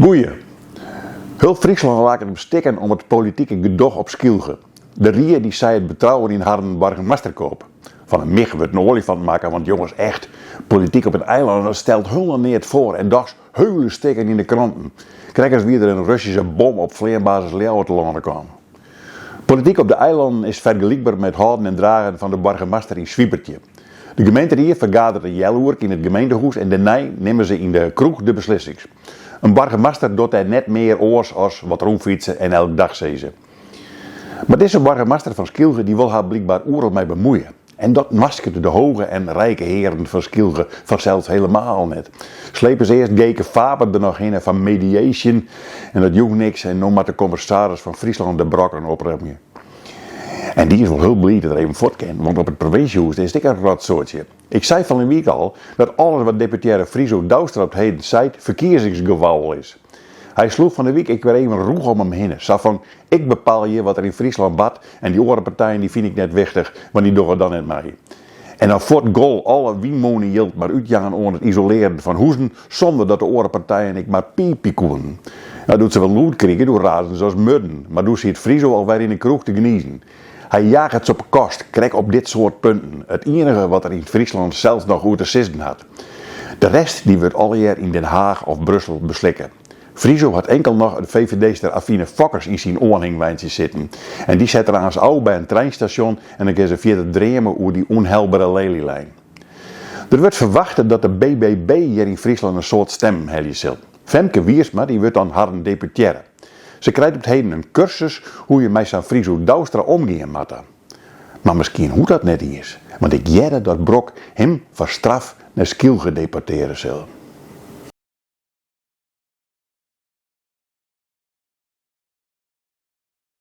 Goeie. Heel Friesland laat het bestikken om het politieke gedoog op Skilge. De Rie die zei het betrouwen in Hardenbergen Masterkoop. Van een mig wordt een olifant maken, want jongens echt, politiek op het eiland dat stelt helemaal niet voor en dat is hele stikken in de kranten. Krijgen ze weer een Russische bom op vleerbasis Leeuwen te landen kwam. Politiek op de eilanden is vergelijkbaar met houden en dragen van de burgemeester in Zwiebertje. De gemeente hier vergadert een jaloerk in het gemeentehuis en daarna nemen ze in de kroeg de beslissings. Een burgemeester doet er net meer oors als wat rondfietsen en elke dag zezen. Maar deze burgemeester van Skilge die wil haar blijkbaar oerlijk mee bemoeien. En dat maskert de hoge en rijke heren van Skilge vanzelf helemaal net. Slepen ze eerst Geke Faber er nog in van mediation en dat joeg niks en nog maar de commissaris van Friesland de brokken opremmen. En die is wel heel blij dat er even voortkent, want op het provinciehuis is dit een rotsoortje. Ik zei van een week al dat alles wat deputaire Friso Douwstra op het heden zei verkiezingsgewauwel is. Hij sloeg van de week ik weer even roeg om hem heen. Zo van, ik bepaal je wat er in Friesland bad en die andere partijen die vind ik net wichtig, want die doen we dan net mee. En dan voort goal alle wiemonen hield maar uitjagen onder het isoleren van hoezen zonder dat de andere partijen ik maar piepie koen. Nou doet ze wel lood kriegen door razen zoals mudden, maar doet ze het Friso alweer in de kroeg te geniezen. Hij jaagt het op kost, krijgt op dit soort punten. Het enige wat er in Friesland zelfs nog goed te zitten had. De rest die wordt alweer in Den Haag of Brussel beslikken. Friso had enkel nog een VVD-ster Affine Fokkers in zijn oorhingwijntje zitten. En die zet er aan zijn oude bij een treinstation en dan kan ze via de dremen over die onheilbare lelielijn. Er wordt verwacht dat de BBB hier in Friesland een soort stem helden zal. Femke Wiersma die wordt dan haar deputaire. Ze krijgt op het heden een cursus hoe je met zijn Friso Douwstra omgaan moet. Maar misschien hoe dat net is. Want ik jette dat Brok hem van straf naar Skilge deporteren zal.